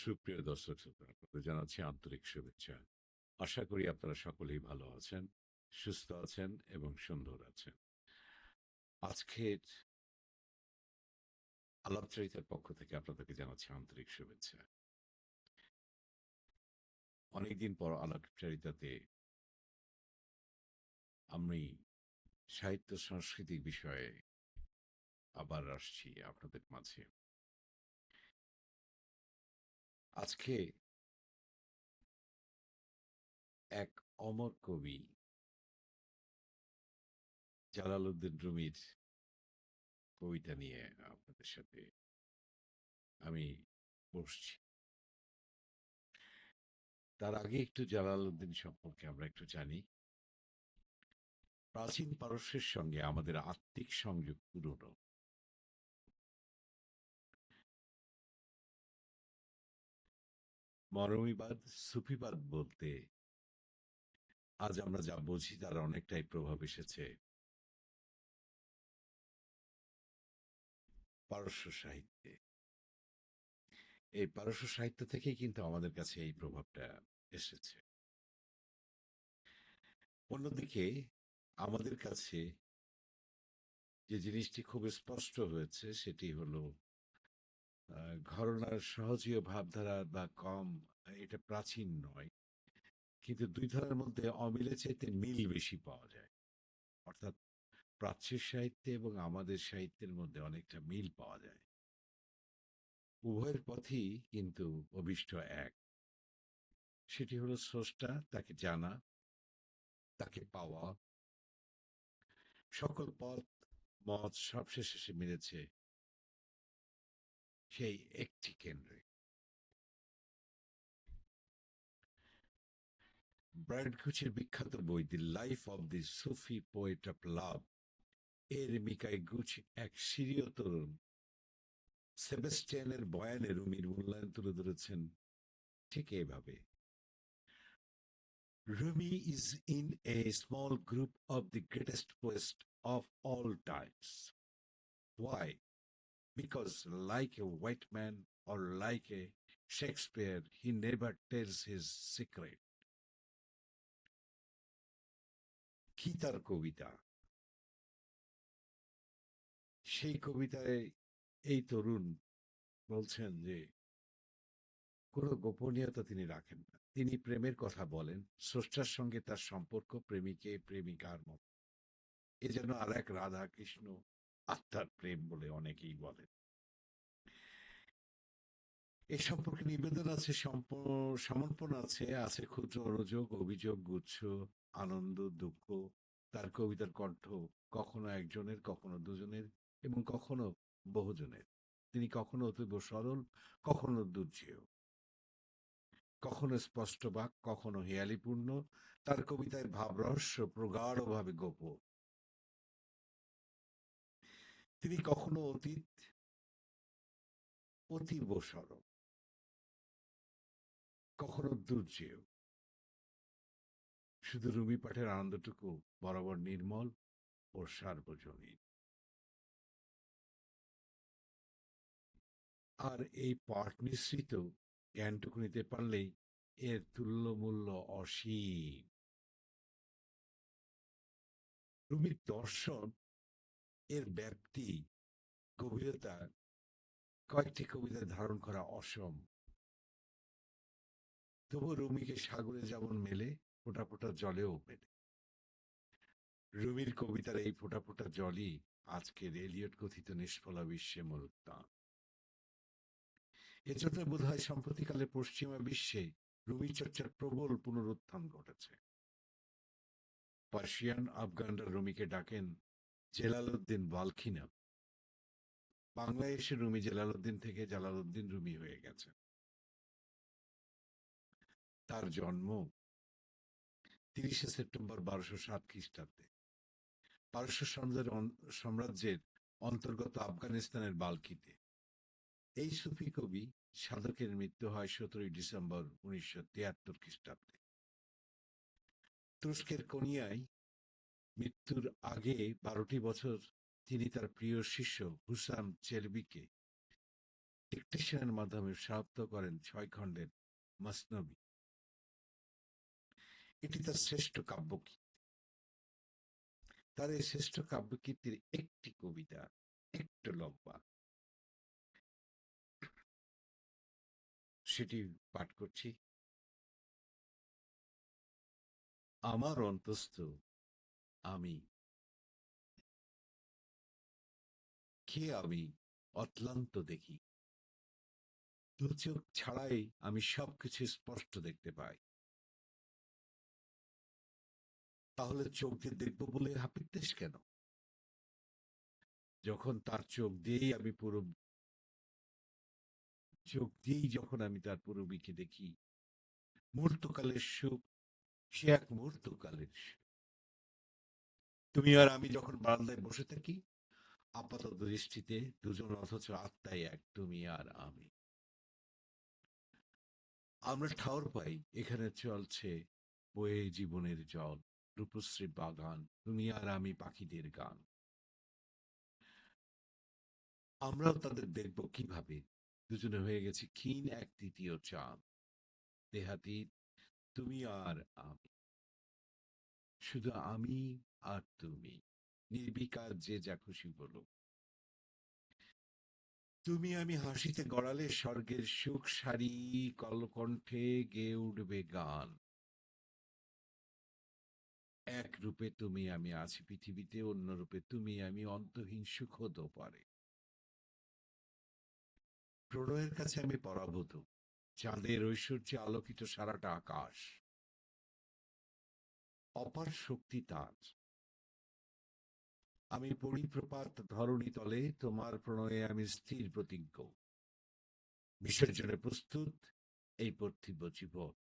সুপ্রিয় দর্শক শ্রোতা, আপনাদের জানাচ্ছি আন্তরিক শুভেচ্ছা। আশা করি আপনারা সকলেই ভালো আছেন, সুস্থ আছেন এবং সুন্দর আছেন। আজকের আলাপচারিতার পক্ষ থেকে আপনাদেরকে জানাচ্ছি আন্তরিক শুভেচ্ছা। অনেকদিন পর আলাপচারিতাতে আমি সাহিত্য সাংস্কৃতিক বিষয়ে আবার আসছি আপনাদের মাঝে। আজকে এক অমর কবি জালালউদ্দিন রুমির কবিতা নিয়ে আপনাদের সাথে আমি বসছি। তার আগে একটু জালালউদ্দিন সম্পর্কে আমরা একটু জানি। প্রাচীন পারস্যের সঙ্গে আমাদের আত্মিক সংযোগ পুরনো। মরমীবাদ, সুফিবাদ বলতে আজ আমরা যা বুঝি তার অনেকটাই প্রভাব এসেছে পারস্য সাহিত্যে। এই পারস্য সাহিত্য থেকেই কিন্তু আমাদের কাছে এই প্রভাবটা এসেছে। অন্যদিকে আমাদের কাছে যে জিনিসটি খুব স্পষ্ট হয়েছে সেটি হলো ঘরানার সহজীয় ভাবধারা বা কম, এটা প্রাচীন নয়, কিন্তু দুই ধারার মধ্যে অমিলের চাইতে মিল বেশি পাওয়া যায়। অর্থাৎ প্রাচ্যের সাহিত্যে এবং আমাদের সাহিত্যের মধ্যে অনেকটা মিল পাওয়া যায়। উভয়ের পথই কিন্তু অভীষ্ট এক, সেটি হলো স্রষ্টা, তাকে জানা, তাকে পাওয়া। সকল পথ মত সবশেষে এসে মিলেছে সেই একটি কেন্দ্রে। ব্রায়ান কুচের বিখ্যাত বই the life of the Sufi poet of love এর মিকাই গুচ এক সিরীয় তরুণ সেবাস্টিয়ানের বয়ানে রুমির মূল্যায়ন তুলে ধরেছেন ঠিক এভাবে: Rumi is in a small group of the greatest poets of all times. Why? Because, like a white man or like a Shakespeare, he never tells his secret. কি তার কবিতা! সেই কবিতায় এই তরুণ বলছেন যে কোনো গোপনীয়তা তিনি রাখেন না। তিনি প্রেমের কথা বলেন, স্রষ্টার সঙ্গে তার সম্পর্ক প্রেমিকে প্রেমিকার মতো। এ যেন আর এক রাধা কৃষ্ণ আত্মার প্রেম বলে অনেকেই বলেন। এ সম্পর্কে নিবেদন আছে, সমর্পণ আছে, আছে ক্ষুদ্র অনুযোগ, অভিযোগ, গুচ্ছ, আনন্দ, দুঃখ। তার কবিতার কণ্ঠ কখনো একজনের, কখনো দুজনের এবং কখনো বহুজনের। তিনি কখনো অতীব সরল, কখনো দুর্জেয়, কখনো স্পষ্ট বাক, কখনো হেয়ালিপূর্ণ। তার কবিতায় ভাব রহস্য প্রগাঢ়ভাবে গোপন। তিনি কখনো অতীত, অতীব সরল, কখনো দুর্জেয়। শুধু রুমি পাঠের আনন্দটুকু বরাবর নির্মল ও সার্বজনীন। আর এই পাঠ মিশ্রিত জ্ঞানটুকু নিতে পারলেই এর তুল্যমূল্য অসীম। রুমির দর্শন, এর ব্যাপ্তি, গভীরতা কয়েকটি কবিতায় ধারণ করা অসম। তবু রুমিকে সাগরে যেমন মেলে, ফোঁটা ফোঁটা জলেও মেলে। রুমির কবিতার এই ফোঁটা ফোঁটা জলই আজকের এলিয়ট কথিত নিষ্ফলা বিশ্বে মরুত্তান। এজন্য বোধ হয় সম্প্রতিকালে পশ্চিমা বিশ্বে রুমি চর্চার প্রবল পুনরুত্থান ঘটেছে। পার্সিয়ান আফগানরা রুমিকে ডাকেন জেলালউদ্দিন বালখিনা। বাংলায় এসে রুমি জেলালউদ্দিন থেকে জালালউদ্দিন রুমি হয়ে গেছে। তার জন্ম 30শে সেপ্টেম্বর 1207 খ্রিস্টাব্দে পারস্য সাম্রাজ্যের অন্তর্গত আফগানিস্তানের বাল্কিতে। এই সুফি কবি সাধকের মৃত্যু হয় 17ই ডিসেম্বর 1973 খ্রিস্টাব্দে। তুরস্কের কোনিয়ায় মৃত্যুর আগে 12টি বছর তিনি তার প্রিয় শিষ্য হুসাম চেলবিকে ডিকটেশনের মাধ্যমে সমাপ্ত করেন ৬ খণ্ডের মসনবী। এটি তার শ্রেষ্ঠ কাব্যকীর্তি। তার এই শ্রেষ্ঠ কাব্যকীর্তির একটি কবিতা একটু লম্বা, সেটি পাঠ করছি। আমার অন্তস্থ আমি, কে আমি অতলান্ত দেখি, দু চোখ ছাড়াই আমি সবকিছু স্পষ্ট দেখতে পাই। তাহলে চোখ দিয়ে দেখবো বলে হাপিত্যেশ কেন? যখন তার চোখ দিয়েই যখন আমি তার পূরবীকে দেখি, মুহূর্তকালের সুখ, সে এক মুহূর্তকালের সুখ। তুমি আর আমি যখন বারান্দায় বসে থাকি, আপাতত দৃষ্টিতে দুজন অথচ আত্মায় এক, তুমি আর আমি। আমরা ঠাউর পাই এখানে চলছে বয়ে জীবনের জল, রূপশ্রী বাগান, তুমি আর আমি পাখিদের গান। আমরাও তাদের দেখব কিভাবে, দুজনে হয়ে গেছে ক্ষীণ এক তৃতীয় চাঁদ, দেহাতীত তুমি আর আমি, শুধু আমি আর তুমি, নির্বিকার যে যা খুশি বলো। তুমি আমি হাসিতে গড়ালে স্বর্গের সুখ সারি কলকণ্ঠে গেয়ে উঠবে গান। এক রূপে তুমি আমি আছি পৃথিবীতে, অন্য রূপে তুমি আমি অন্তহীন সুখ হতেও পারে। প্রণয়ের কাছে আমি পরাভূত, চাঁদের ঐশ্বর্যে আলোকিত সারাটা আকাশ, অপার শক্তি তার। আমি পরিপ্রপাত ধরণী তলে, তোমার প্রণয়ে আমি স্থির প্রতিজ্ঞ, বিসর্জনে প্রস্তুত এই পার্থিব জীবন।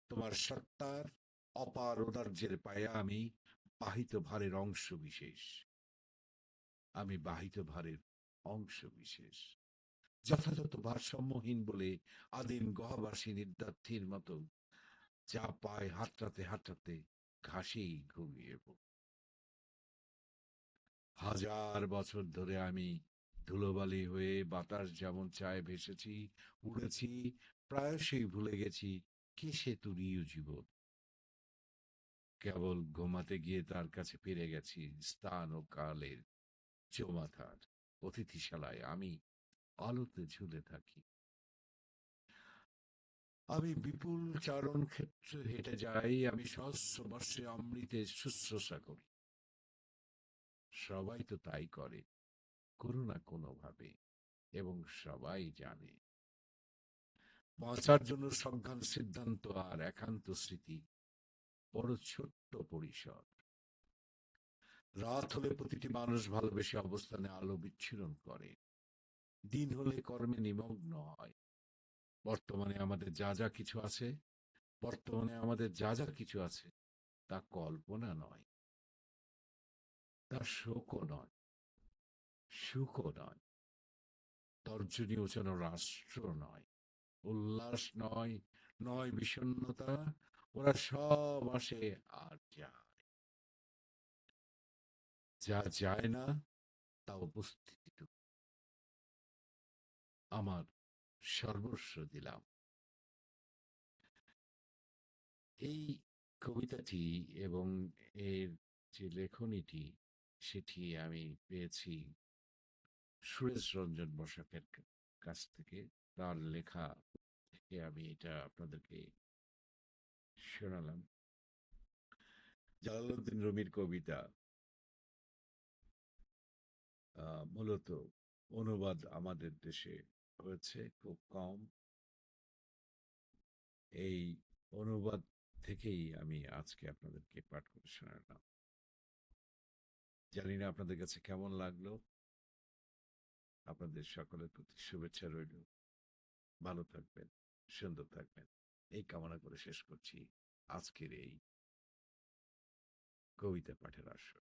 তোমার সত্তার অপার ঔদার্যের পায়ে আমি বাহিত ভারের অংশ বিশেষ, আমি বাহিত ভারের অংশ বিশেষ। যথাযথ ভারসাম্যহীন বলে আদিম গহবাসী নির্দার্থীর মতো যা পায় হাতড়াতে হাতড়াতে ঘাসেই ঘুমিয়ে পড়ি। হাজার বছর ধরে আমি ধুলোবালি হয়ে বাতাস যেমন চায় ভেসেছি, উড়েছি, প্রায়শই ভুলে গেছি কে সে তুরীয় জীবন। কেবল ঘুমাতে গিয়ে তার কাছে ফিরে গেছি স্থান ও কালের চৌমাথার অতিথিশালায় আমি আলোতে ঝুলে থাকি। আমি বিপুল চারণ ক্ষেত্রে হেঁটে যাই, আমি সহস্র বর্ষে অমৃতে শুশ্রূষা করি। সবাই তো তাই করে, কোনো না কোনোভাবে, এবং সবাই জানে। বাঁচার জন্য সজ্ঞান সিদ্ধান্ত আর একান্ত স্মৃতি, বড় ছোট্ট পরিসর। রাত হলে প্রতিটি মানুষ ভালোবেসে অবস্থানে আলো বিচ্ছুরণ করে, দিন হলে কর্মে নিমগ্ন হয়। বর্তমানে আমাদের যা যা কিছু আছে, বর্তমানে আমাদের যা যা কিছু আছে, তা কল্পনা নয়, তা শোকও নয়, সুখও নয়, তর্জনী উচানো রাষ্ট্র নয়, উল্লাস নয়, নয় বিষণ্ণতা। ওরা সব আসে আর যায়, যা যায় না তা উপস্থিতি। আমার সর্বস্ব দিলাম। এই কবিতাটি এবং এর যে লেখনীটি, সেটি আমি পেয়েছি সুরেশ রঞ্জন বসাকের কাছ থেকে। তার লেখা থেকে আমি এটা আপনাদেরকে শোনালাম। জালালউদ্দিন রুমির কবিতা মূলত অনুবাদ আমাদের দেশে হয়েছে খুব কম। এই অনুবাদ থেকেই আমি আজকে আপনাদেরকে পাঠ করে শোনালাম। জানি না আপনাদের কাছে কেমন লাগলো। আপনাদের সকলের প্রতি শুভেচ্ছা রইল। ভালো থাকবেন, সুন্দর থাকবেন, এই কামনা করে শেষ করছি আজকের এই কবিতা পাঠের আসর।